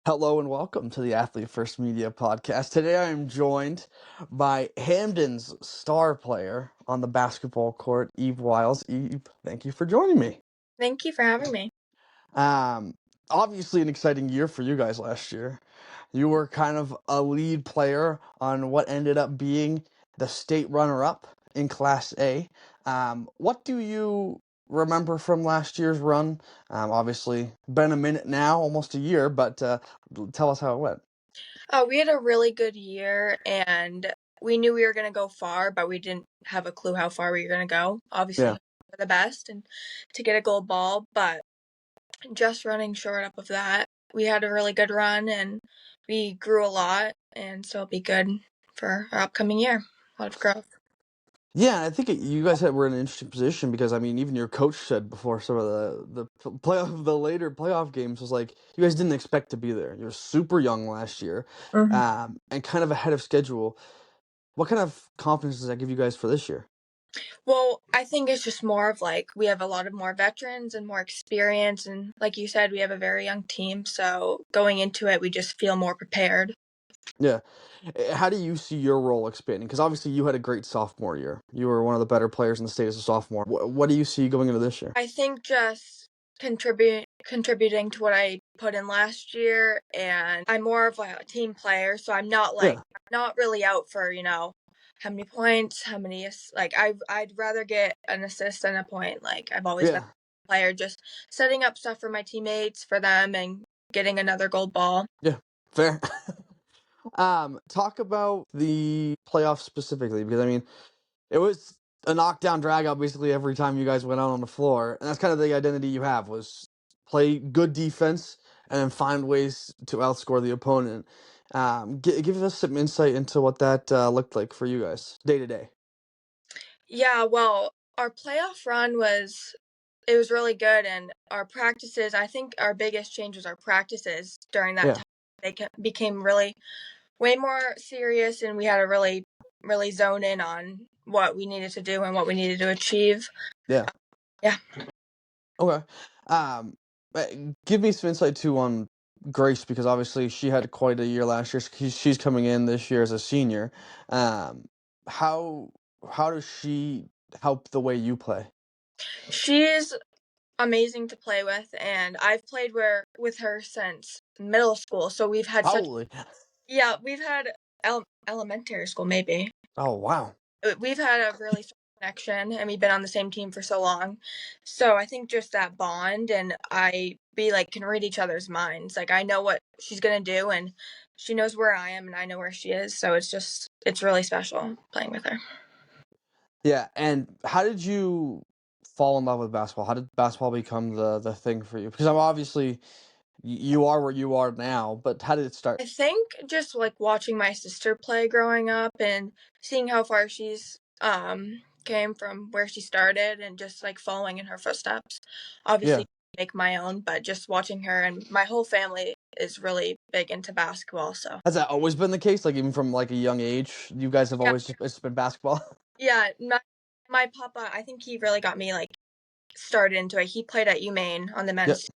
Hello and welcome to the Athlete First Media Podcast. Today I am joined by Hamden's star player on the basketball court, Eve Wiles. Eve, thank you for joining me. Thank you for having me. Um, Obviously an exciting year for you guys last year. You were kind of a lead player on what ended up being the state runner-up in Class A. What do you remember from last year's run? Obviously, been a minute now, almost a year, but tell us how it went. We had a really good year, and we knew we were going to go far, but we didn't have a clue how far we were going to go. Obviously, Yeah. we're the best and to get a gold ball, but just running short up of that. We had a really good run, and we grew a lot, and so it'll be good for our upcoming year. A lot of growth. Yeah, I think you guys were in an interesting position because I mean, even your coach said before some of the later playoff games was like you guys didn't expect to be there. You were super young last year, and kind of ahead of schedule. What kind of confidence does that give you guys for this year? Well, I think it's just more of we have a lot of more veterans and more experience, and like you said, we have a very young team, so going into it, we just feel more prepared. Yeah. How do you see your role expanding? Because obviously you had a great sophomore year. You were one of the better players in the state as a sophomore. What do you see going into this year? I think just contributing to what I put in last year, and I'm more of a team player, so I'm not Yeah. not really out for how many points, how many I'd rather get an assist than a point. Like I've always been Yeah. a player, just setting up stuff for my teammates, for them, and getting another gold ball. Yeah. Fair. Talk about the playoffs specifically, because I mean, it was a knockdown drag out basically every time you guys went out on the floor, and that's kind of the identity you have was play good defense and then find ways to outscore the opponent. Give us some insight into what that looked like for you guys day to day. Yeah, well, our playoff run it was really good, and our practices, I think our biggest change was our practices during that Yeah. time. They became really way more serious, and we had to really zone in on what we needed to do and what we needed to achieve. Yeah. Yeah. Okay. Um, uh, Give me some insight too on Grace, because obviously she had quite a year last year. She's coming in this year as a senior. Um, how how does she help the way you play? She's amazing to play with, and I've played with her since middle school, so Probably. we've had elementary school maybe. Oh wow. We've had a really strong connection, and we've been on the same team for so long. So I think just that bond, and we can read each other's minds. Like I know what she's gonna do, and she knows where I am, and I know where she is. So it's really special playing with her. Yeah, and how did you fall in love with basketball? How did basketball become the thing for you? Because I'm obviously you are where you are now, but how did it start? I think just watching my sister play growing up and seeing how far she's came from where she started, and just following in her footsteps. Yeah. Obviously make my own, but just watching her, and my whole family is really big into basketball, so Has that always been the case? Like even from like a young age, you guys have yeah. always it's been basketball? Yeah, my papa, I think he really got me started into it. He played at UMaine on the Yep. men's,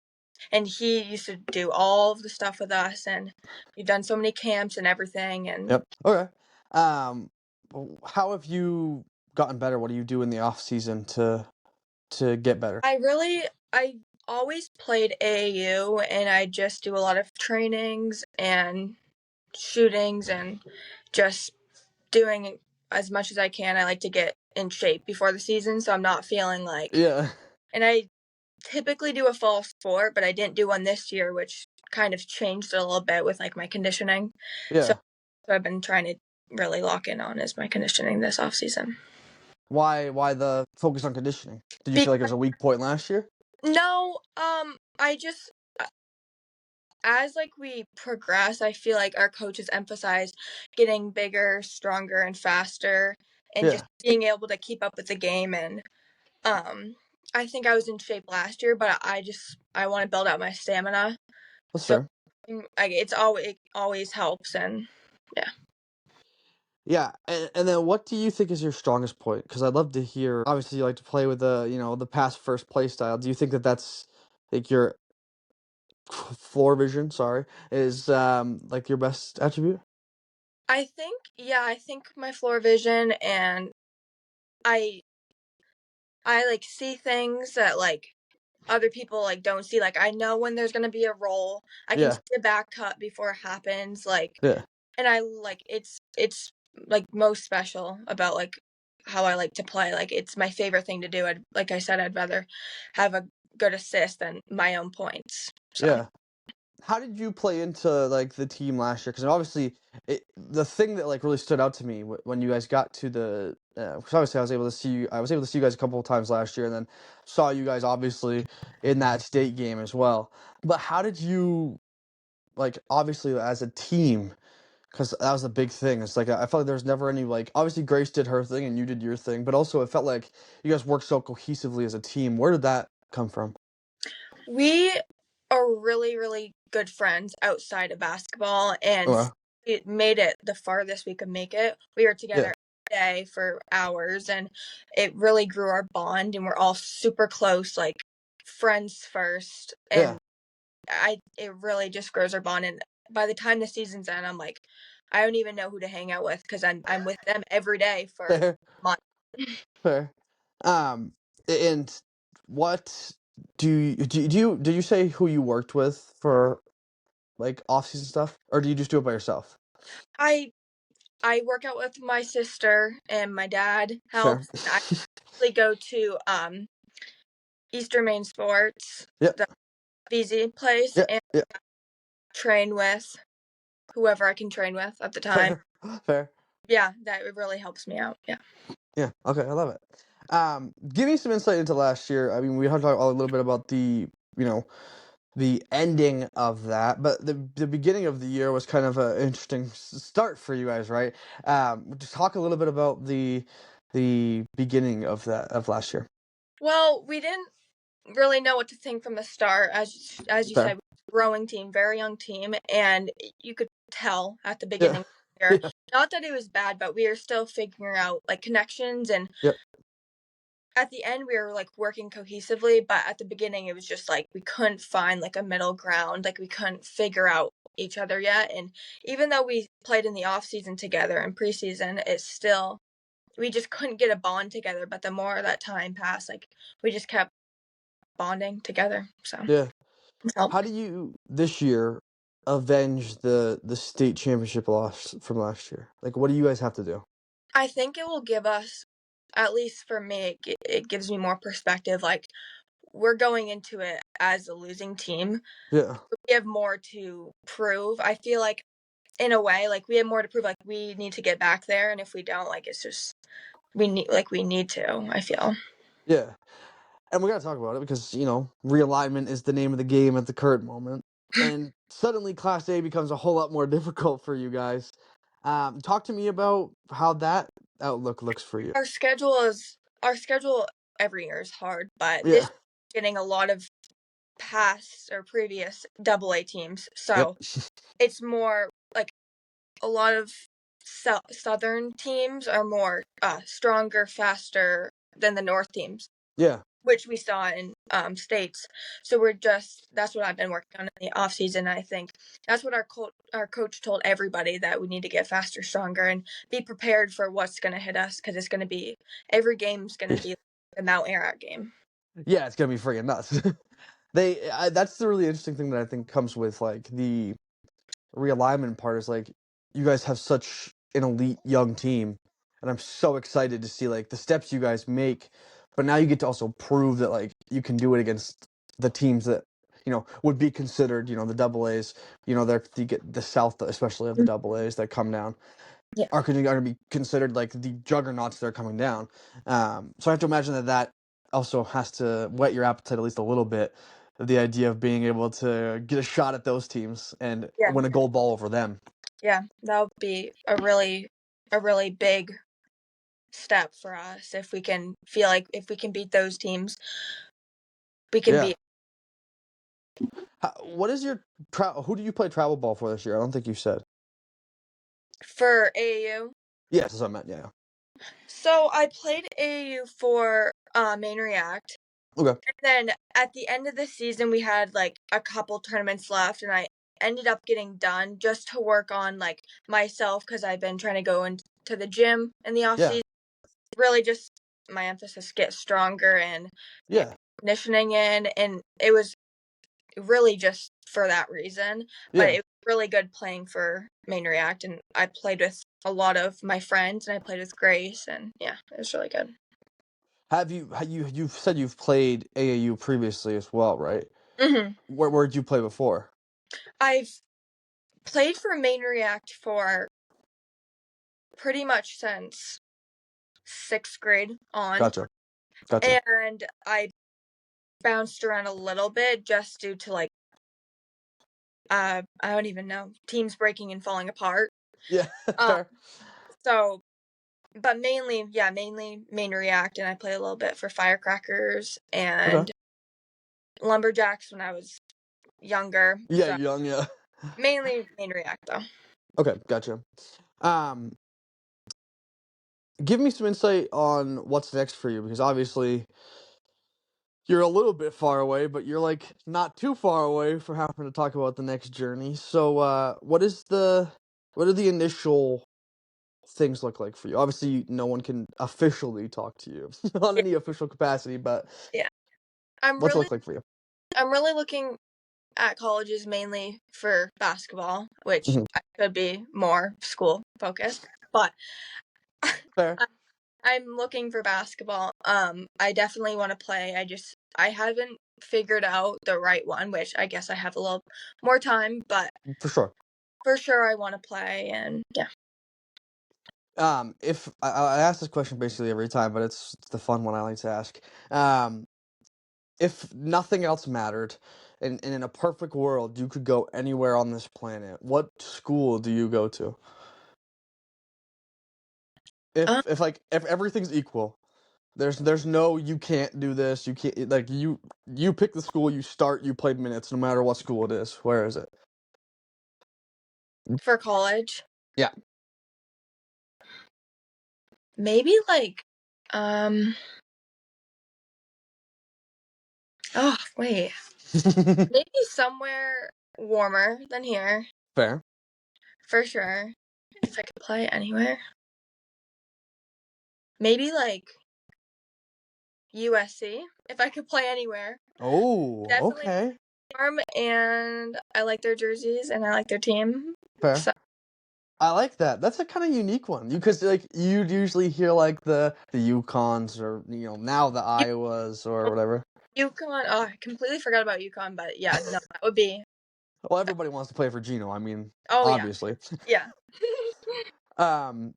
and he used to do all of the stuff with us, and we've done so many camps and everything, and Yep. Okay. Um, how have you gotten better? What do you do in the off season to get better? I always played AAU, and I just do a lot of trainings and shootings, and just doing as much as I can. I like to get in shape before the season, so I'm not feeling Yeah. and I typically do a fall sport, but I didn't do one this year, which kind of changed it a little bit with my conditioning. So, Yeah. so I've been trying to really lock in on is my conditioning this off season. Why the focus on conditioning? Did you feel like it Because was a weak point last year? no, I just as we progress, I feel like our coaches emphasize getting bigger, stronger, and faster, and just Yeah. being able to keep up with the game. And I think I was in shape last year, but I want to build out my stamina. That's So fair. it always helps, and yeah. Yeah, and then what do you think is your strongest point? Because I'd love to hear. Obviously, you like to play with the pass first play style. Do you think that that's like your floor vision, sorry, is like your best attribute? I think my floor vision, and I like see things that like other people like don't see. Like I know when there's gonna be a roll. I can Yeah, see a back cut before it happens. Like, yeah, and I like it's like most special about like how I like to play. Like it's my favorite thing to do. Like I said, I'd rather have a good assist than my own points. So yeah. How did you play into like the team last year? Because obviously, the thing that like really stood out to me when you guys got to the, because obviously I was able to see you guys a couple of times last year, and then saw you guys obviously in that state game as well. But how did you like obviously as a team? Because that was a big thing. It's like I felt like there was never any like obviously Grace did her thing and you did your thing, but also it felt like you guys worked so cohesively as a team. Where did that come from? we are really, really good friends outside of basketball, and Oh, it made it the farthest we could make it. We were yeah, together every day for hours, and it really grew our bond, and we're all super close, like friends first, yeah, and it really just grows our bond. And by the time the season's end, I'm like, I don't even know who to hang out with because I'm with them every day for fair, months. fair. Um, and what did you say who you worked with for like off season stuff, or do you just do it by yourself? I I work out with my sister, and my dad Fair. helps. And I usually go to Eastern Maine Sports, Yep. the BZ place, Yep. and Yep. train with whoever I can train with at the time. Fair. Fair. Yeah, that really helps me out. Yeah. Yeah. Okay. I love it. Give me some insight into last year. I mean, we talked a little bit about you know, the ending of that, but the beginning of the year was kind of an interesting start for you guys, right? Just talk a little bit about the beginning of that of last year. Well, we didn't really know what to think from the start. As you Fair. said, growing team, very young team, and you could tell at the Yeah. beginning of the year. Yeah. Not that it was bad, but we were still figuring out like connections, and Yep. at the end we were like working cohesively, but at the beginning it was just like we couldn't find like a middle ground, like we couldn't figure out each other yet. And even though we played in the off season together and preseason, it's still we just couldn't get a bond together. But the more that time passed, like we just kept bonding together. So Yeah. help. How do you this year avenge the state championship loss from last year? Like, what do you guys have to do? I think it will give us, at least for me, it gives me more perspective. Like we're going into it as a losing team. Yeah. We have more to prove. I feel like in a way, like we have more to prove. Like we need to get back there, and if we don't, like it's just we need to. I feel. Yeah. And we gotta talk about it because, realignment is the name of the game at the current moment. And suddenly Class A becomes a whole lot more difficult for you guys. Talk to me about how that outlook looks for you. Our schedule every year is hard, but Yeah. this getting a lot of past or previous AA teams, Yep. so it's more like a lot of southern teams are more stronger, faster than the north teams, Yeah. which we saw in states. So that's what I've been working on in the off season. I think that's what our coach told everybody, that we need to get faster, stronger, and be prepared for what's going to hit us, because it's going to be every game's going to be the Mount Ararat game. Yeah, it's gonna be freaking nuts. That's the really interesting thing that I think comes with like the realignment part is like you guys have such an elite young team, and I'm so excited to see like the steps you guys make, but now you get to also prove that like you can do it against the teams that would be considered the double A's. They're you get the south especially of the double A's that come down Yeah, are going to be considered like the juggernauts that are coming down. So I have to imagine that also has to whet your appetite at least a little bit. The idea of being able to get a shot at those teams and yeah, win a gold ball over them. yeah. That would be a really big step for us if we can feel like if we can beat those teams, we can Yeah. beat What is your who do you play travel ball for this year? I don't think you said. for AAU. Yes, that's what I meant. Yeah. So I played AAU for Maine React. Okay. And then at the end of the season, we had, like, a couple tournaments left, and I ended up getting done just to work on, like, myself because I've been trying to go into the gym in the off Yeah. season. Really just my emphasis get stronger and get Yeah. conditioning in, and it was really just for that reason, but Yeah. it was really good playing for Maine React, and I played with a lot of my friends, and I played with Grace, and yeah, it was really good. You've said you've played AAU previously as well, right? Mhm. Where did you play before? I've played for Maine React for pretty much since 6th grade on, Gotcha. Gotcha. and I bounced around a little bit just due to, like, I don't even know, teams breaking and falling apart. Yeah. Um, Fair. so but mainly Maine React, and I played a little bit for Firecrackers Okay. and Lumberjacks when I was younger, Yeah, so young, yeah. mainly Maine React, though. Okay, gotcha. Um, Give me some insight on what's next for you, because obviously you're a little bit far away, but you're like not too far away for having to talk about the next journey. So, what are the initial things look like for you? Obviously, no one can officially talk to you on Yeah, any official capacity, but yeah. I'm what's it really look like for you? I'm really looking at colleges mainly for basketball, which Mhm. I could be more school focused, but Fair. I I'm looking for basketball. I definitely wanna play, I haven't figured out the right one, which I guess I have a little more time, but For sure. for sure I wanna play, and yeah. If I ask this question basically every time, but it's the fun one I like to ask. Um, if nothing else mattered, and in a perfect world, you could go anywhere on this planet, what school do you go to? Um, If everything's equal, there's no you can't do this, you can't like you pick the school, you start, you play minutes, no matter what school it is. Where is it? for college, Yeah. maybe, like, um oh, wait. Maybe somewhere warmer than here, Fair. for sure, if I could play anywhere. Maybe, like, USC, if I could play anywhere. Oh, Definitely okay. warm, and I like their jerseys, and I like their team, Fair. so I like that. That's a kind of unique one. You because like you'd usually hear like the Yukons or now the U Iowas or whatever. UConn, oh, I completely forgot about UConn, but yeah, no, that would be Well, everybody wants to play for Gino. I mean, oh, yeah. obviously. Yeah. um,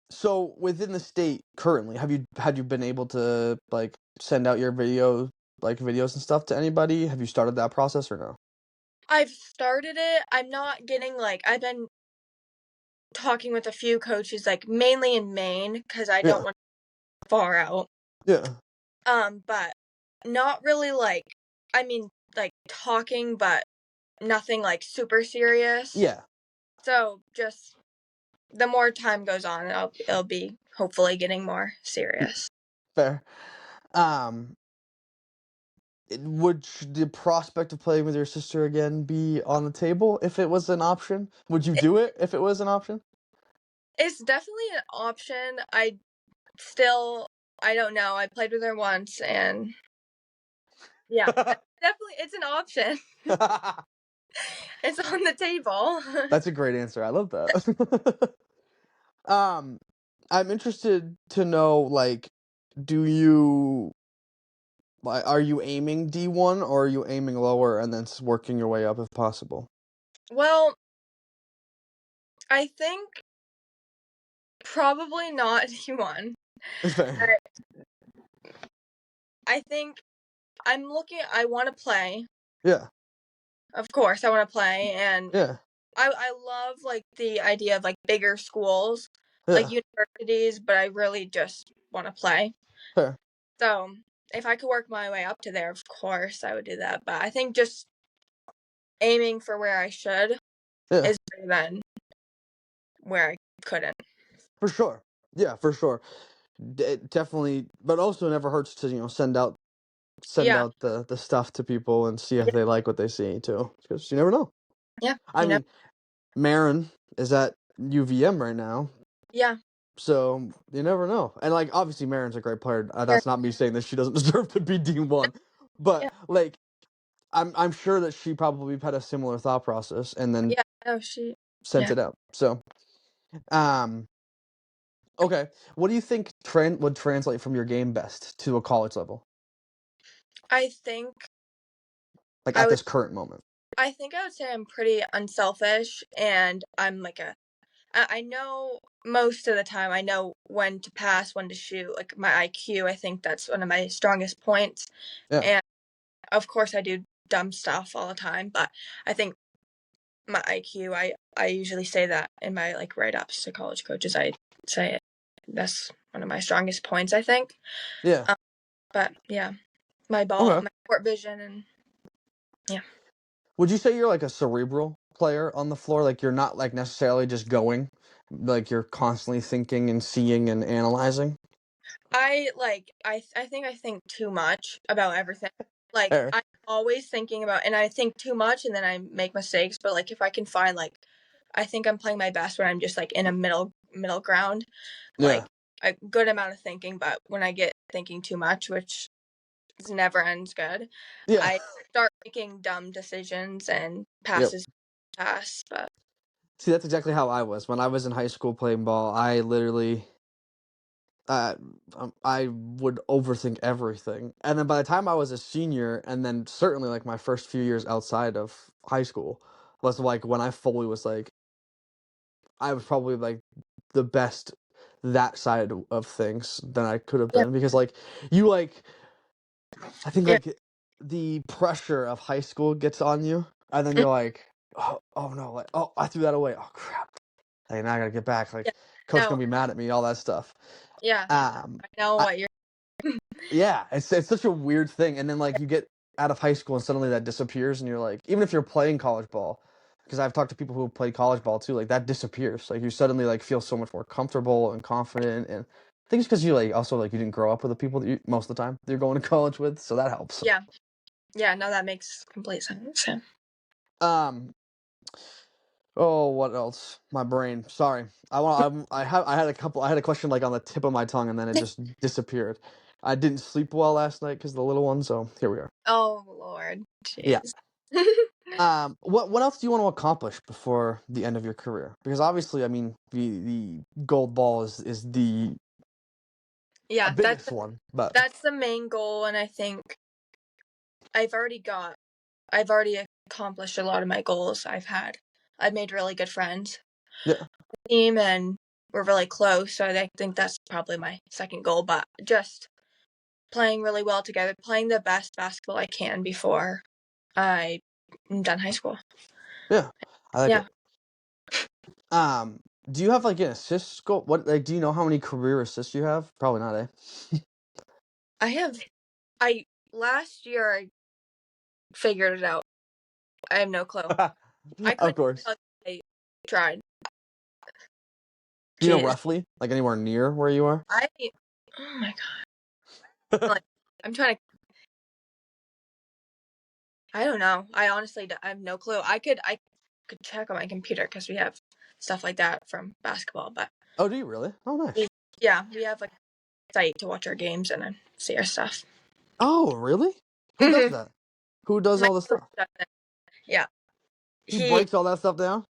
so within the state currently, had you been able to like send out your videos and stuff to anybody? Have you started that process or no? I've started it, I'm not getting, like, I've been talking with a few coaches, like, mainly in Maine, because I don't Yeah. want far out. Yeah. But not really, like, I mean, like, talking, but nothing, like, super serious. Yeah. So, just the more time goes on, it'll be hopefully getting more serious. Fair. Um, would the prospect of playing with your sister again be on the table if it was an option? Would you It do it if it was an option? it's definitely an option. I don't know, I played with her once, and yeah, definitely it's an option. It's on the table. That's a great answer. I love that. um, I'm interested to know, like, do you are you aiming D1 or are you aiming lower and then working your way up if possible? Well, I think probably not D1. Fair. I I think I wanna play. Yeah. Of course, I wanna play, and Yeah. I love, like, the idea of, like, bigger schools, like Yeah. universities, but I really just wanna play. Fair. So, if I could work my way up to there, of course, I would do that, but I think just aiming for where I should Yeah. is better than where I couldn't. For sure. Yeah, for sure. It definitely, but also never hurts to send out send Yeah. out the stuff to people and see if they like what they see too, because you never know. Yeah. I mean, Marin is at UVM right now, Yeah. so you never know. And like, obviously, Marin's a great player. Sure. That's not me saying that she doesn't deserve to be D1, but Yeah. like, I'm sure that she probably had a similar thought process and then Yeah. No, she. sent Yeah. it out. So, um, okay, what do you think would translate from your game best to a college level, I think like I at would. this current moment? I think I would say I'm pretty unselfish, and I'm like I know most of the time. I know when to pass, when to shoot. Like my IQ, I think that's one of my strongest points. Yeah, And of course, I do dumb stuff all the time, but I think my IQ. I usually say that in my like write ups to college coaches. I say it. That's one of my strongest points, I think. yeah. Um, but yeah, Okay. my court vision, and yeah. Would you say you're like a cerebral player on the floor? Like you're not like necessarily just going, like you're constantly thinking and seeing and analyzing? I think I think too much about everything. Like Fair. I'm always thinking about, and I think too much and then I make mistakes, but like if I can find like I think I'm playing my best when I'm just like in a middle ground, Yeah. like a good amount of thinking, but when I get thinking too much, which never ends good, Yeah. I start making dumb decisions and Yep. passes pass, but See, that's exactly how I was when I was in high school playing ball. I literally, uh, I would overthink everything, and then by the time I was a senior, and then certainly like my first few years outside of high school, was like when I fully was like, I was probably like the best that side of things than I could have yeah, been because like you like I think yeah, like the pressure of high school gets on you, and then you're like, oh no, like oh I threw that away, oh crap, like now I gotta get back, like yeah. coach No, gonna be mad at me, all that stuff. yeah. Um, I know I, what you're yeah, it's such a weird thing, and then like you get out of high school and suddenly that disappears, and you're like, even if you're playing college ball, because I've talked to people who played college ball too, like that disappears, like you suddenly like feel so much more comfortable and confident, and I think it's because you like also like you didn't grow up with the people that you most of the time that you're going to college with, so that helps. yeah. Yeah, no, that makes complete sense. Yeah. Um. Oh, what else? My brain. Sorry. I had a couple. I had a question like on the tip of my tongue, and then it just disappeared. I didn't sleep well last night because the little one. So here we are. Oh Lord, Yeah. jeez. What else do you want to accomplish before the end of your career? Because obviously, I mean, the gold ball is the Yeah, biggest one, but that's the main goal, and I think I've already got I've already accomplished a lot of my goals. I've made really good friends yeah, team, and we're really close. So I think that's probably my second goal. But just playing really well together, playing the best basketball I can before I'm done high school. yeah, I like Yeah, it. Um, do you have like an assist goal? What like do you know how many career assists you have? Probably not, eh? I have. I last year I figured it out. I have no clue. I Of couldn't course. tell you I tried. Do you know Jeez. roughly, like anywhere near where you are? Oh my god. Like, I'm trying to, I don't know. I honestly, I have no clue. I could check on my computer because we have stuff like that from basketball, but Oh, do you really? Oh, nice. yeah, we have like a site to watch our games and then see our stuff. Oh, really? Who does Hmm. that? Who does My all the coach stuff? does it. Yeah. He He, breaks all that stuff down?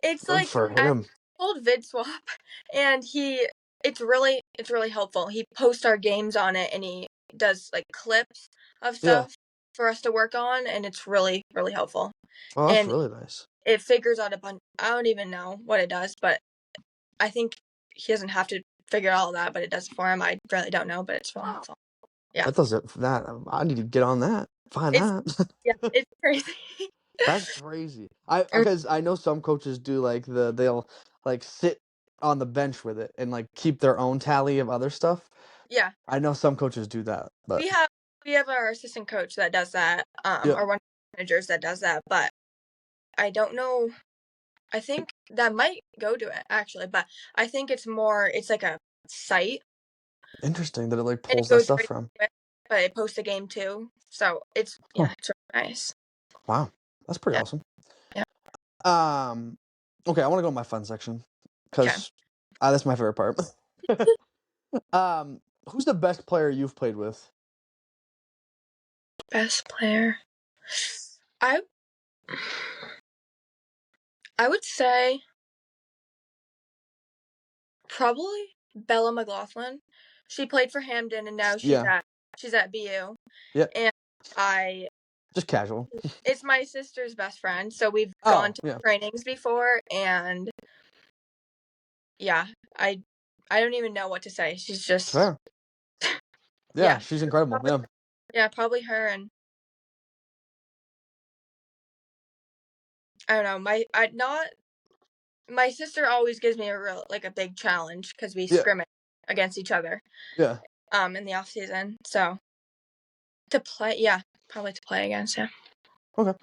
it's Good like, for I him. told VidSwap and it's really helpful. He posts our games on it and he does like clips of Yeah. stuff for us to work on, and it's really, really helpful. Oh, that's And really nice. it figures out a bunch. I don't even know what it does, but I think he doesn't have to figure all that, but it does it for him. I really don't know, but it's really helpful. Yeah, That does it for that. I need to get on that. Find it's that. yeah, it's crazy. That's crazy. I because I know some coaches do like they'll like sit on the bench with it and like keep their own tally of other stuff. Yeah, I know some coaches do that, but we have we have our assistant coach that does that, yeah, or one of the managers that does that, but I don't know. I think that might go to it actually, but I think it's like a site interesting that it like and it pulls that goes stuff right from. to it. but it posts a game too. So it's Cool. it's really nice. Wow, that's pretty Yeah. awesome. Yeah. Okay, I want to go to my fun section Okay. because that's my favorite part. Who's the best player you've played with? Best player. I would say probably Bella McLaughlin. She played for Hamden and now she's Yeah. at BU. Yeah. And Just casual. it's my sister's best friend, so we've Oh, gone to yeah. trainings before, and yeah, I don't even know what to say. She's just Fair. Yeah, she's incredible. probably, Yeah. probably her. And I don't know, my sister always gives me a big challenge because we scrimmage against each other. Yeah. In the off season, so probably to play against. Yeah. Okay.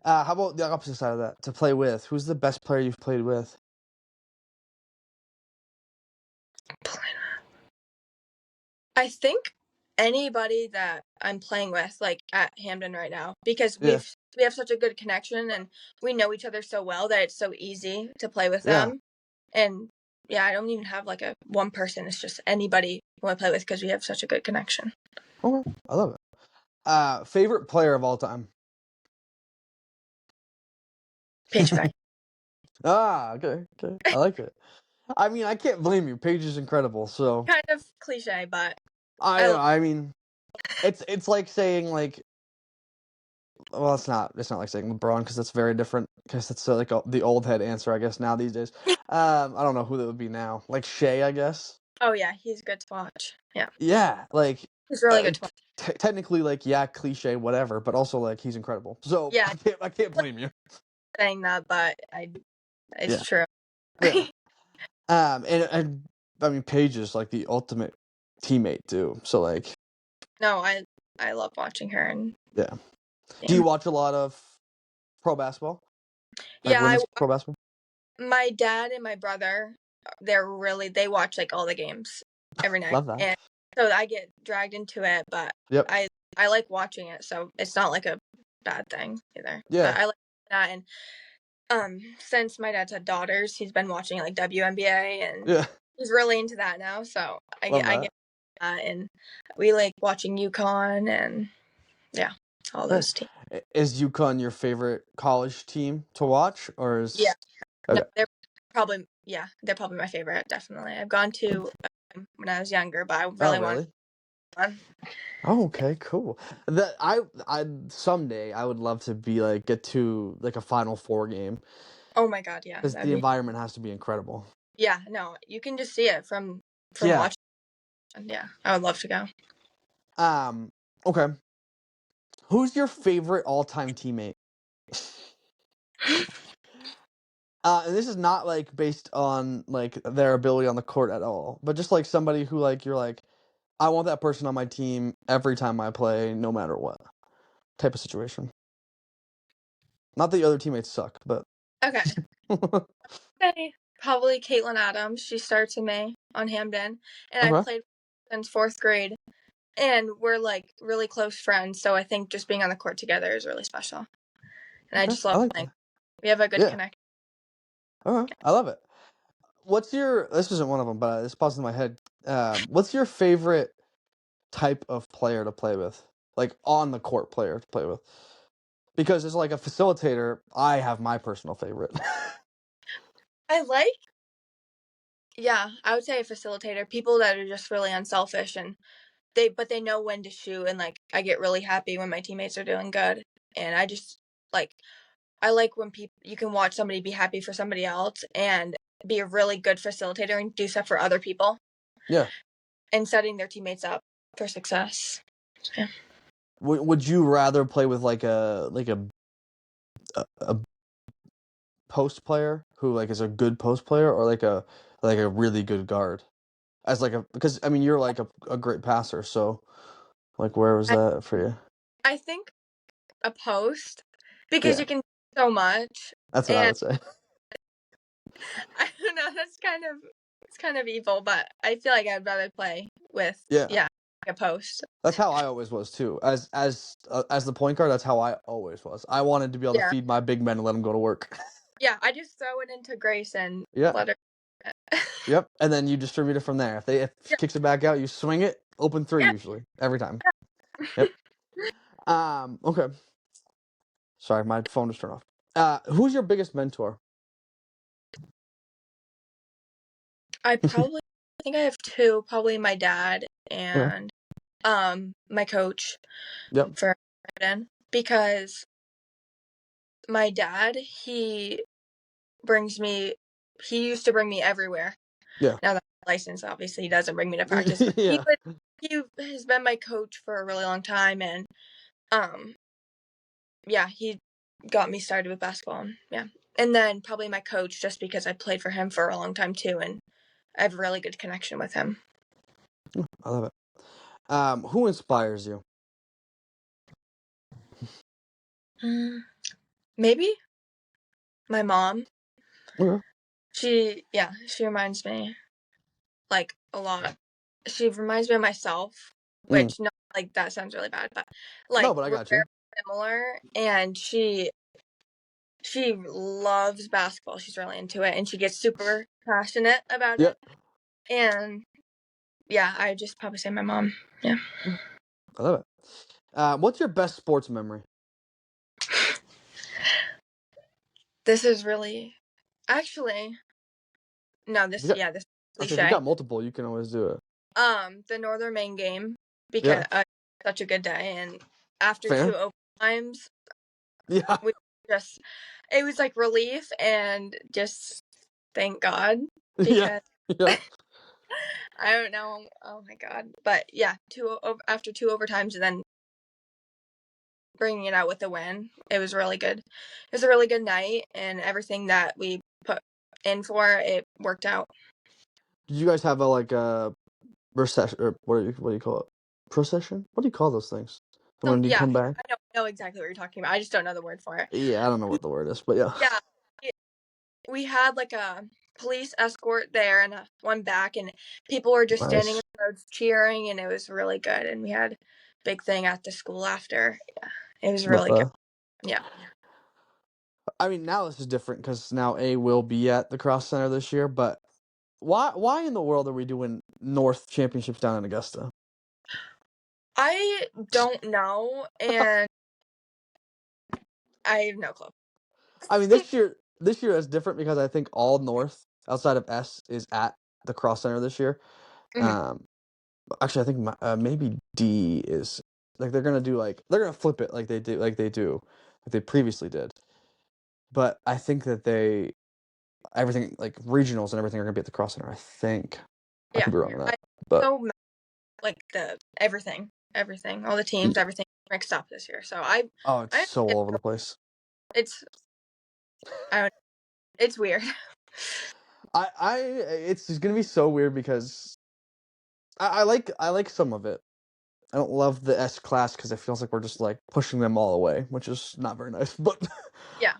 How about the opposite side of that? To play with. Who's the best player you've played with? I think anybody that I'm playing with, like at Hamden right now, because we have such a good connection and we know each other so well that it's so easy to play with them. And yeah, I don't even have like a one person. It's just anybody who I play with because we have such a good connection. Okay, I love it. Favorite player of all time? Paige Beck. Okay. I like it. I mean, I can't blame you. Paige is incredible. So Kind of cliche, but I mean, it's like saying like, well, it's not like saying LeBron because that's very different. Because it's like the old head answer, I guess now these days. I don't know who that would be now. Like Shea, I guess. Oh yeah, he's good to watch. Yeah. Yeah, like he's really good to watch. Technically, like cliche, whatever, but also like he's incredible. So yeah, I can't blame you saying that, but it's true. Yeah. And I mean, Paige is like the ultimate teammate too. So like, no, I love watching her. And yeah. Do you watch a lot of pro basketball? Like women's pro basketball? My dad and my brother, they watch like all the games every night. Love that. And so I get dragged into it, but I like watching it, so it's not like a bad thing either. Yeah. But I like that. And since my dad's had daughters, he's been watching like WNBA, and he's really into that now. So I get that, and we like watching UConn and all those teams. Is UConn your favorite college team to watch, or is no, they're probably my favorite. Definitely, I've gone to when I was younger, but I really want one. Oh, okay, cool. That I someday I would love to be like get to like a Final Four game. Oh my god, yeah. Because the environment has to be incredible. Yeah, no, you can just see it from watching. Yeah, I would love to go. Okay. Who's your favorite all-time teammate? And this is not like based on like their ability on the court at all, but just like somebody who like you're like, I want that person on my team every time I play, no matter what type of situation. Not that the other teammates suck, but okay. Okay, probably Caitlin Adams. She starts in May on Hamden, and I've played since 4th grade, and we're like really close friends. So I think just being on the court together is really special, and I just love playing. We have a good connection. Okay, I love it. This isn't one of them, but this pops in my head. What's your favorite type of player to play with? Like on the court player to play with? Because as like a facilitator, I have my personal favorite. I would say a facilitator. People that are just really unselfish and they know when to shoot, and like I get really happy when my teammates are doing good, and I just I like when you can watch somebody be happy for somebody else and be a really good facilitator and do stuff for other people. Yeah. And setting their teammates up for success. Yeah. Would you rather play with like a post player who like is a good post player, or like a really good guard? Because I mean you're like a great passer, so like where was that for you? I think a post, because you can do so much. That's what I would say. I don't know, it's kind of evil, but I feel like I'd rather play with a post. That's how I always was too. As the point guard, that's how I always was. I wanted to be able to Yeah. feed my big men and let them go to work. Yeah, I just throw it into Grace and Yeah. let her. Yep. And then you distribute it from there. If she kicks it back out, you swing it, open three Yeah. usually every time. Yep. Okay. Sorry, my phone just turned off. Who's your biggest mentor? I think I have two. Probably my dad Okay. and my coach Yep. for Britain, because my dad he used to bring me everywhere. Yeah. Now that I'm licensed, obviously he doesn't bring me to practice, but Yeah. he has been my coach for a really long time, and yeah, he got me started with basketball. Yeah. And then probably my coach, just because I played for him for a long time too, and I have a really good connection with him. I love it. Who inspires you? Maybe my mom. Okay. She reminds me like a lot. She reminds me of myself, which no, like that sounds really bad, but like No, but I we're got very you. similar. And she loves basketball. She's really into it, and she gets super passionate about Yeah. it. And yeah, I just probably say my mom. Yeah. I love it. What's your best sports memory? This is really actually no. This If this you cliche. got multiple, you can always do it. The Northern Maine game, because Yeah. such a good day, and after Fair. 2 overtimes, Yeah. we it was like relief and just thank God, Yeah. because Yeah. I don't know. Oh my God. But yeah, after 2 overtimes and then bringing it out with the win, it was really good. It was a really good night, and everything that we put in for it worked out. Did you guys have a recession, or what do you call it? Procession? What do you call those things? When you come back? I know exactly what you're talking about. I just don't know the word for it. Yeah, I don't know what the word is, but yeah. Yeah, we had like a police escort there and one back, and people were just standing in Nice. the roads cheering, and it was really good. And we had a big thing at the school after. Yeah, it was Love really good. that. Yeah. I mean, now this is different because now A will be at the Cross Center this year, but why in the world are we doing North Championships down in Augusta? I don't know, and I have no clue. I mean, this year is different because I think all North outside of S is at the Cross Center this year. Mhm. Actually, I think maybe D is like they're gonna flip it like they previously did. But I think that everything like regionals and everything are gonna be at the Cross Center. I think I Yeah, could be wrong on that, but so like everything, all the teams, everything mixed up this year. So it's so all over the place. it's it's weird. It's just gonna be so weird because I like some of it. I don't love the S class because it feels like we're just like pushing them all away, which is not very nice. But Yeah.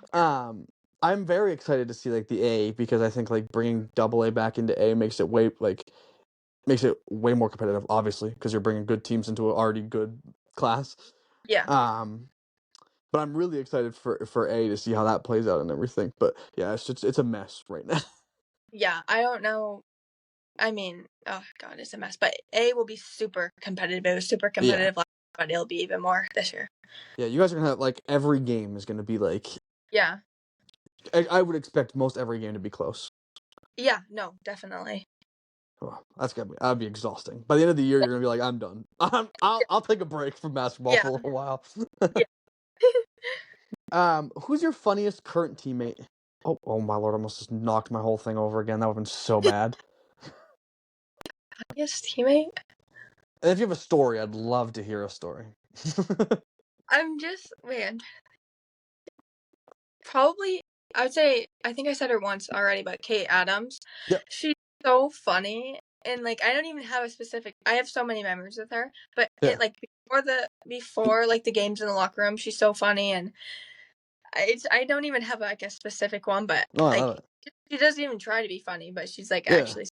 I'm very excited to see like the A because I think like bringing double A back into A makes it way more competitive. Obviously, because you're bringing good teams into an already good class. Yeah. But I'm really excited for A to see how that plays out and everything. But yeah, it's a mess right now. Yeah, I don't know. I mean, oh God, it's a mess. But A will be super competitive. It was super competitive last year, but it'll be even more this year. Yeah, you guys are gonna have like every game is gonna be like. Yeah. I would expect most every game to be close. Yeah. No, definitely. Oh, that'd be exhausting. By the end of the year, you're gonna be like, I'm done. I'll take a break from basketball for a little while. Yeah. Who's your funniest current teammate? Oh my lord! I almost just knocked my whole thing over again. That would've been so bad. Yes, teammate. And if you have a story, I'd love to hear a story. I'm just man. Probably, I would say. I think I said her once already, but Kate Adams. Yep. She's so funny, and like I don't even have a specific. I have so many memories with her, but Yeah. it like before like the games in the locker room, she's so funny, and I don't even have like a specific one, but No, I like love it. she doesn't even try to be funny, but she's like Yeah. actually.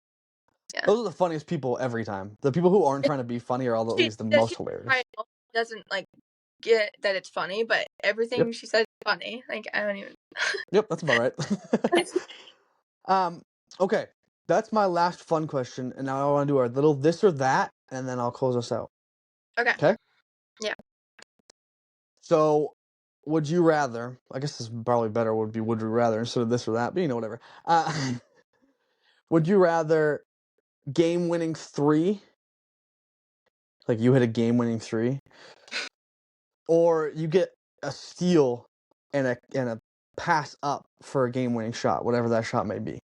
Yeah. Those are the funniest people every time. The people who aren't trying to be funny are always the most hilarious. Doesn't like get that it's funny, but everything she says is funny. Like I don't even. Yep, that's about right. Okay, that's my last fun question, and now I want to do our little this or that, and then I'll close us out. Okay. Okay. Yeah. So, would you rather? I guess this is probably better. Would you rather instead of this or that? But whatever. Would you rather game-winning 3? Like you hit a game-winning 3, or you get a steal and a pass up for a game-winning shot, whatever that shot may be.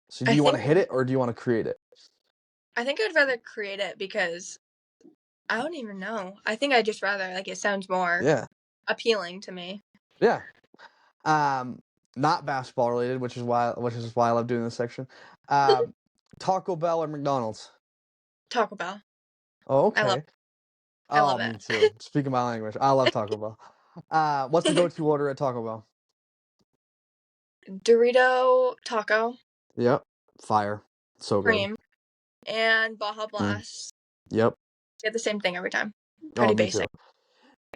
So do you want to hit it or do you want to create it? I think I'd rather create it because I don't even know. I think I'd just rather, like, it sounds more appealing to me. Yeah. Not basketball related, which is why I love doing this section. Taco Bell or McDonald's? Taco Bell. Oh, okay. I love it. Me too. Speaking my language, I love Taco Bell. What's the go-to order at Taco Bell? Dorito taco. Yep. Fire. So Cream. good. And Baja Blast. Yep. Get the same thing every time. Pretty basic. Too.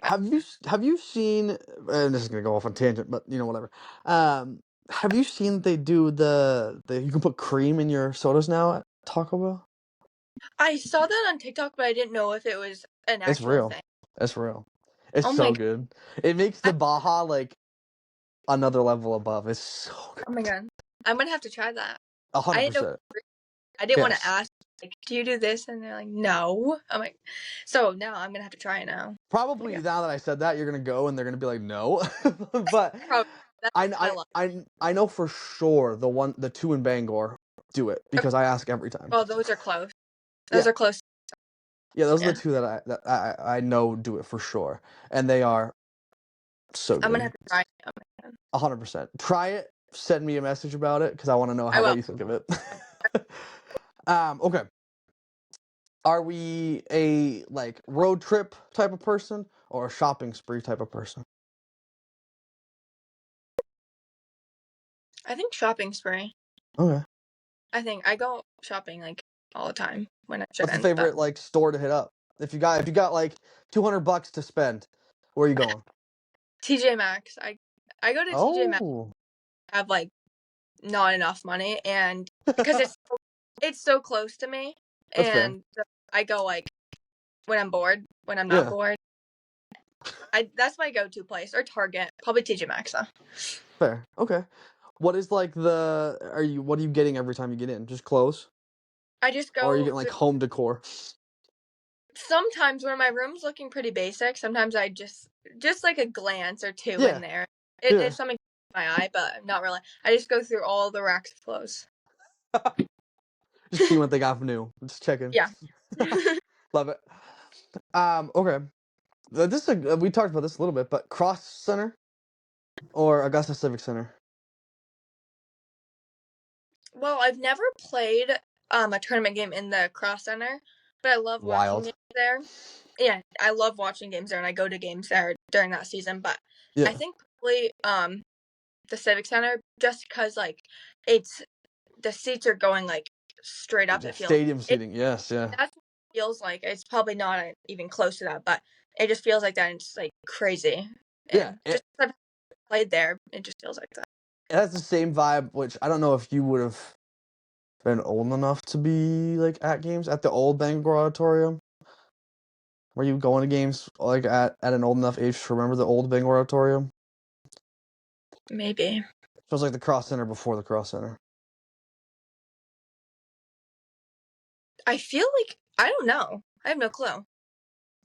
Have you seen? And this is gonna go off on tangent, but whatever. Have you seen they do the you can put cream in your sodas now at Taco Bell? I saw that on TikTok, but I didn't know if it was an actual thing. It's real. It's so good. It makes the Baja like another level above. It's so good. Oh my god. I'm gonna have to try that. 100%. I didn't want to ask, like, do you do this? And they're like, no. I'm like, so now I'm gonna have to try it now. Probably now that I said that, you're gonna go and they're gonna be like, no. But I know for sure the 2 in Bangor do it because I ask every time. Oh, those are close. Those are close. Yeah, those are the 2 that I know do it for sure, and they are so good. I'm gonna have to try it. 100%. Try it. Send me a message about it because I want to know what you think of it. Okay. Are we a like road trip type of person or a shopping spree type of person? I think shopping spree. Okay. I think I go shopping like all the time when I shouldn't. What's the favorite like store to hit up? If you got like $200 to spend, where are you going? TJ Maxx. I go to TJ Maxx. Have like not enough money, and because it's so close to me, and I go like when I'm bored, when I'm not bored. That's my go-to place, or Target, probably TJ Maxx though. Fair. Okay. What is like what are you getting every time you get in? Just clothes? I just go. Or are you getting like home decor? Sometimes when my room's looking pretty basic, sometimes I just like a glance or 2 in there. If something catches my eye, but not really. I just go through all the racks of clothes. Just seeing what they got new. Just checking. Yeah. Love it. Okay. We talked about this a little bit, but Cross Center or Augusta Civic Center? Well, I've never played a tournament game in the Cross Center, but I love watching games there. Yeah, I love watching games there, and I go to games there during that season. But I think probably the Civic Center, just because like the seats are going like straight up. Stadium seating, yes, yeah. That's what it feels like. It's probably not even close to that, but it just feels like that. And it's like crazy. And just because I've played there, it just feels like that. It has the same vibe, which I don't know if you would have been old enough to be like at games at the old Bangor Auditorium. Were you going to games like at an old enough age to remember the old Bangor Auditorium? Maybe. It was like the Cross Center before the Cross Center. I feel like I don't know. I have no clue.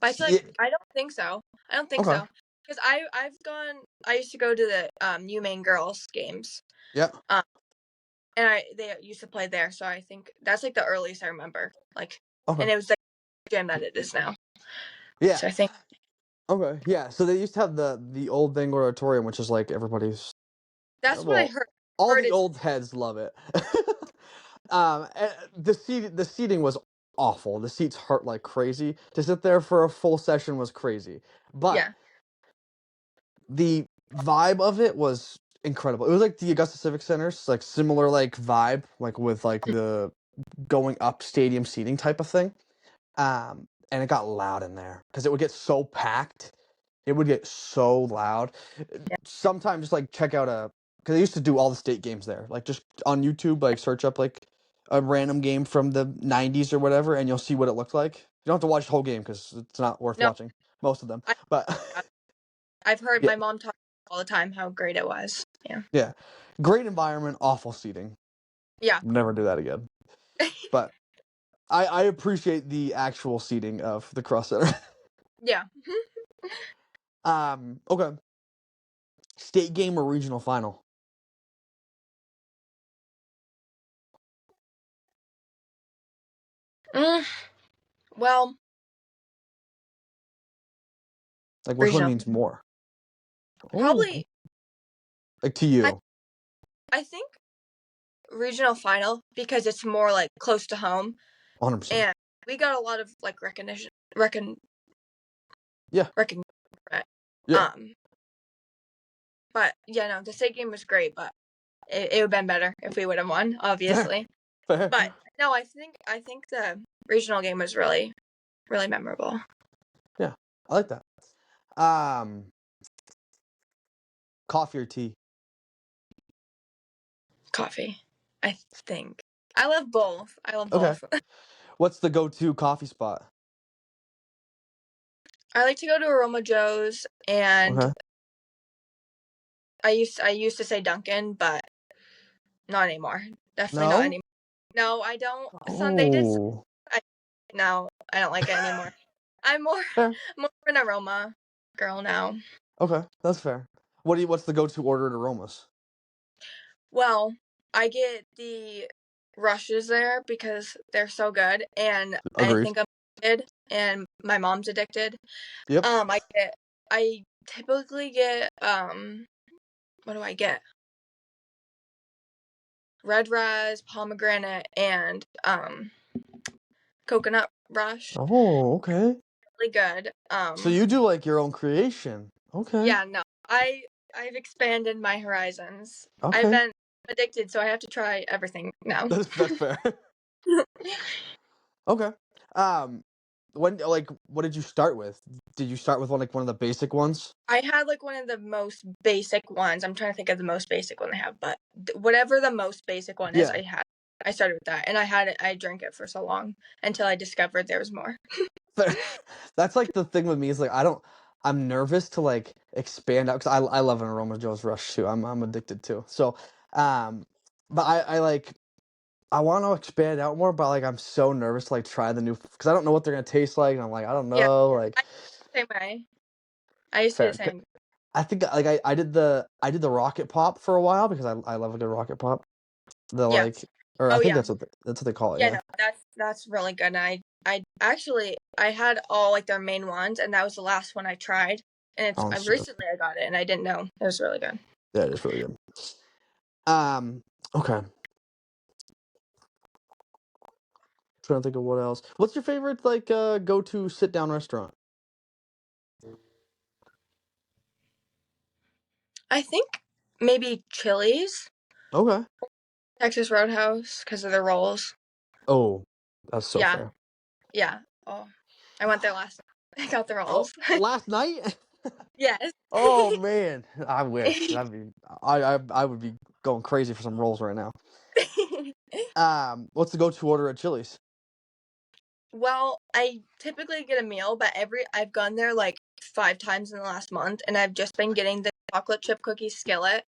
But I feel like I don't think so. I don't think so. Because I used to go to the UMaine girls games. Yep. And they used to play there, so I think that's like the earliest I remember. Like and it was like the gym that it is now. Yeah. So I think okay. Yeah. So they used to have the old Bangor Auditorium, which is like everybody's. That's what I heard. All the old heads love it. The seating was awful. The seats hurt like crazy. To sit there for a full session was crazy. But the vibe of it was incredible. It was like the Augusta Civic Center's like similar like vibe, like with like the going up stadium seating type of thing. And it got loud in there because it would get so packed. It would get so loud. Sometimes just like check out because I used to do all the state games there. Like just on YouTube, like search up like a random game from the 90s or whatever, and you'll see what it looked like. You don't have to watch the whole game because it's not worth No, watching, most of them. I, But I've heard yeah, my mom talk all the time how great it was. Yeah. yeah, great environment, awful seating. Yeah. Never do that again. But I appreciate the actual seating of the Cross Center. Yeah. Okay. State game or regional final? Well, Like which one regional. means more? Oh, Probably, like to I, you, I think regional final because it's more like close to home 100%. and we got a lot of like recognition. Yeah, Recognition. yeah. But yeah, no, the state game was great, but it would have been better if we would have won, obviously. Fair. But no, I think the regional game was really, really memorable. Yeah, I like that. Coffee or tea? Coffee, I think. I love both. Okay. What's the go-to coffee spot? I like to go to Aroma Joe's, and Okay. I used to say Dunkin', but not anymore. Definitely not No? anymore. No, I don't. They did. Oh. No, I don't like it anymore. I'm more Fair. more an Aroma girl now. Okay, that's fair. What's the go-to order at Aromas? Well, I get the rushes there because they're so good, and I Agreed. think I'm addicted, and my mom's addicted. Yep. I typically get what do I get? Red Raz, pomegranate, and coconut rush. Oh, okay. Really good. So you do like your own creation. Okay. Yeah, no. I've expanded my horizons. I've Okay. been addicted, so I have to try everything now. That's fair. Okay. What did you start with? Did you start with one of the basic ones? I had like one of the most basic ones. I'm trying to think of the most basic one they have, but whatever the most basic one is, Yeah. I started with that, and I drank it for so long until I discovered there was more. That's like the thing with me is like I'm nervous to like expand out because I love an Aroma Joe's Rush too. I'm addicted too. So, but I want to expand out more, but like I'm so nervous to like try the new because I don't know what they're gonna taste like. And I'm like I don't Yeah, know like. same way. I used to be Fair. the same. I think like I did the rocket pop for a while because I love a good rocket pop. The Yeah. like or I Oh think yeah. that's what they call it. Yeah, Yeah. no, that's really good. And I actually I had all like their main ones, and that was the last one I tried. And Oh, recently I got it, and I didn't know it was really good. yeah, it is really good. Okay. Trying to think of what else. What's your favorite like go-to sit-down restaurant? I think maybe Chili's, Okay. Texas Roadhouse, because of their rolls. Oh, that's so Yeah, fair. yeah. Oh, I went there last night. I got the Oh, rolls. last night? Yes. Oh man, I wish. I would be going crazy for some rolls right now. What's the go-to order at Chili's? Well, I typically get a meal, but I've gone there like 5 times in the last month, and I've just been getting the chocolate chip cookie skillet,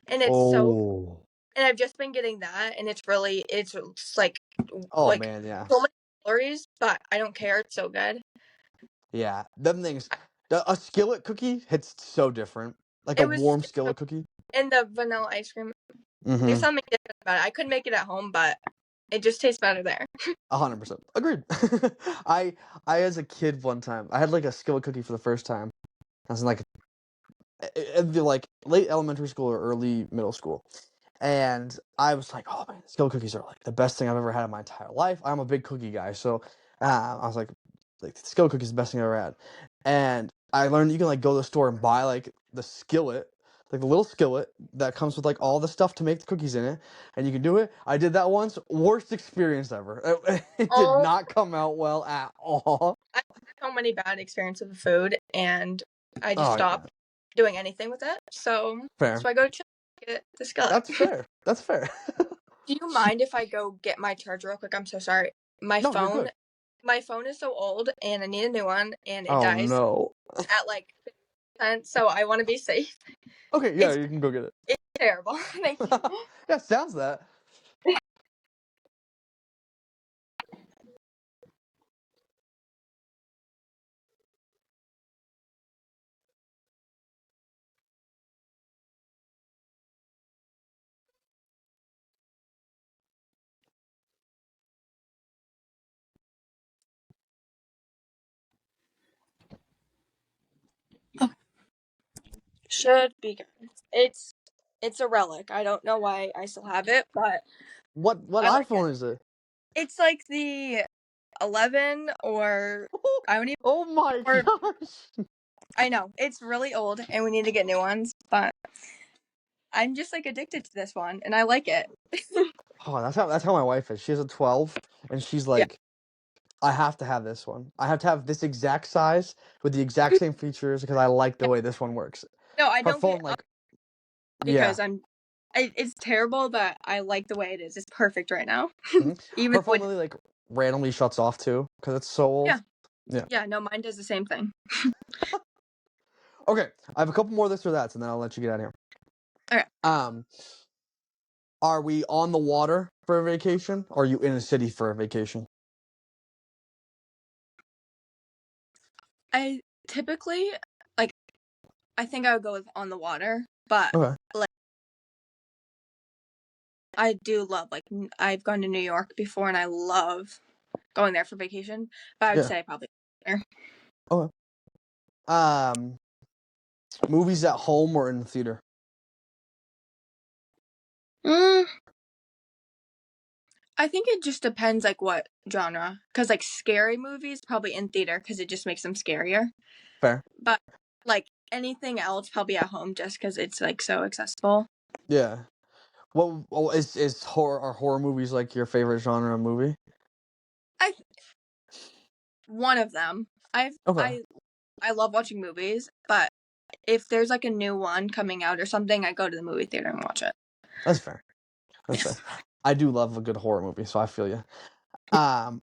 and Oh. and I've just been getting that, and it's like Oh man, yeah. so many calories, but I don't care. It's so good. Yeah, them things. A skillet cookie hits so different. Like a It was warm skillet cookie. and the vanilla ice cream. There's Mm-hmm. something different about it. I couldn't make it at home, but it just tastes better there. 100%. Agreed. I as a kid one time, I had like a skillet cookie for the first time. I was in like it'd be like late elementary school or early middle school. And I was like, oh man, skillet cookies are like the best thing I've ever had in my entire life. I'm a big cookie guy. So I was like skillet cookies is the best thing I've ever had. And I learned you can like go to the store and buy like the skillet, like the little skillet that comes with like all the stuff to make the cookies in it, and you can do it. I did that once. Worst experience ever. It did Oh, not come out well at all. I had so many bad experiences with food, and I just Oh yeah, stopped doing anything with it. So fair. I go to Chili's to get the skillet. That's fair. That's fair. Do you mind if I go get my charger real quick? I'm so sorry. My No, you're phone good. my phone is so old and I need a new one and it Oh dies no. at like 50%, so I want to be safe. Okay, yeah, It's you can go get it's terrible. Thank you. it. Yeah, sounds that. Should be good. It's a relic. I don't know why I still have it, but What I like it. iPhone is it? It's like the 11 or I don't even Oh my or gosh. I know. It's really old and we need to get new ones, but I'm just like addicted to this one and I like it. Oh, that's how my wife is. She has a 12, and she's Yeah. like, I have to have this one. I have to have this exact size with the exact same features because I like the Yeah. way this one works. No, I Her don't get phone, it like, yeah. because it's terrible, but I like the way it is. It's perfect right now. Mhm. Even Her phone when really like randomly shuts off too because it's so yeah. old. Yeah. Yeah, no, mine does the same thing. Okay, I have a couple more this or that's, and then I'll let you get out of here. Okay. Are we on the water for a vacation? Or are you in a city for a vacation? I typically like I think I would go with on the water, but Okay. like I do love like I've gone to New York before and I love going there for vacation, but I would Yeah. say probably there. Okay. Movies at home or in the theater? Mm, I think it just depends like what genre, because like scary movies probably in theater because it just makes them scarier. Fair. But like anything else probably at home just because it's like so accessible. Yeah. What is horror? Are horror movies like your favorite genre of movie? I one of them. Okay, I love watching movies, but if there's like a new one coming out or something, I go to the movie theater and watch it. that's fair. That's Yeah. fair. I do love a good horror movie, so I feel you. Um,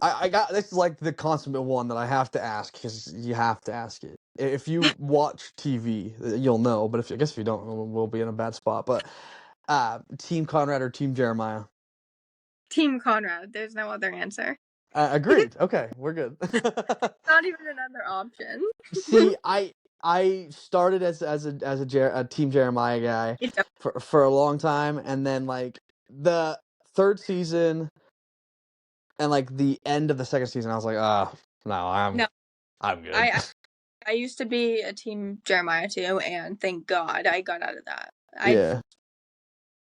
I got this is like the consummate one that I have to ask because you have to ask it. If you watch TV, you'll know. But I guess if you don't, we'll be in a bad spot. But Team Conrad or Team Jeremiah? Team Conrad. There's no other answer. Agreed. Okay, we're good. Not even another option. See, I started as a Team Jeremiah guy It's okay. for a long time, and then like the third season and like the end of the second season, I was like, no, No, I'm good. I used to be a Team Jeremiah too, and thank God I got out of that. Yeah.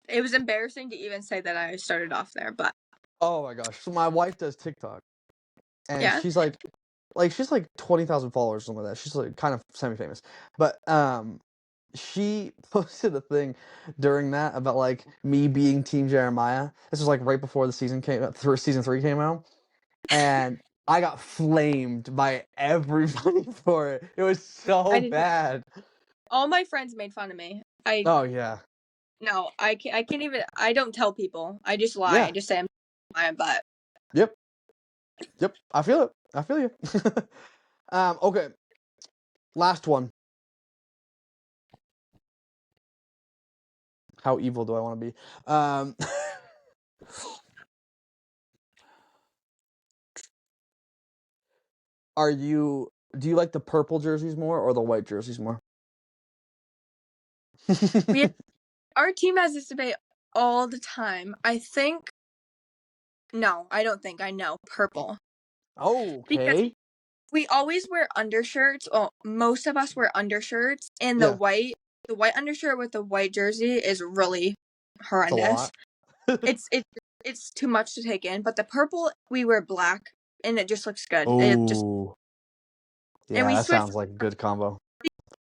It was embarrassing to even say that I started off there, but Oh my gosh. So my wife does TikTok, and yeah. she's like she's like 20,000 followers, something like that. She's like kind of semi-famous, but she posted a thing during that about like me being Team Jeremiah. This was like right before the season season 3 came out, and I got flamed by everybody for it. It was so I didn't. bad. All my friends made fun of me. Oh yeah, No, I can't even. I don't tell people. I just lie. I yeah, just say I'm Jeremiah, but yep, yep. I feel it. I feel you. Okay, last one. How evil do I want to be? Do you like the purple jerseys more or the white jerseys more? our team has this debate all the time. I think. No, I don't think. I know purple because Okay. we always wear undershirts. Well, most of us wear undershirts, and Yeah, the white undershirt with the white jersey is really it's a horrendous. lot. It's too much to take in. But the purple, we wear black, and it just looks good. It just Oh, and yeah, we that switch sounds like a good combo.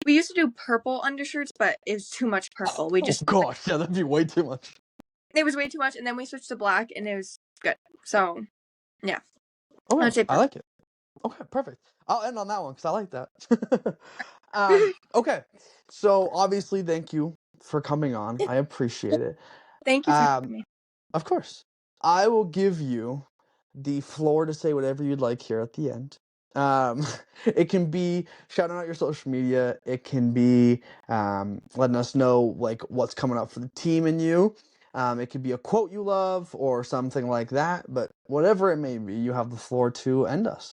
We used to do purple undershirts, but it was too much purple. We just Oh gosh, yeah, that'd be way too much. It was way too much, and then we switched to black, and it was good. So, yeah. Okay, I'd say I like it. Okay, perfect. I'll end on that one because I like that. Okay, so obviously, thank you for coming on. I appreciate it. Thank you for having me. Of course, I will give you the floor to say whatever you'd like here at the end. It can be shouting out your social media. It can be letting us know like what's coming up for the team and you. It could be a quote you love or something like that. But whatever it may be, you have the floor to end us.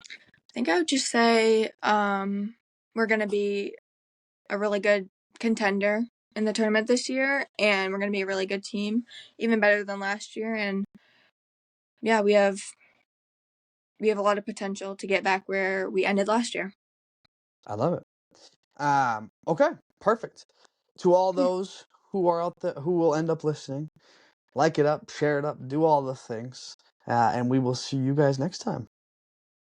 I think I would just say we're going to be a really good contender in the tournament this year, and we're going to be a really good team, even better than last year. And yeah, we have a lot of potential to get back where we ended last year. I love it. Okay, perfect. To all those who are out there who will end up listening, like it up, share it up, do all the things, and we will see you guys next time.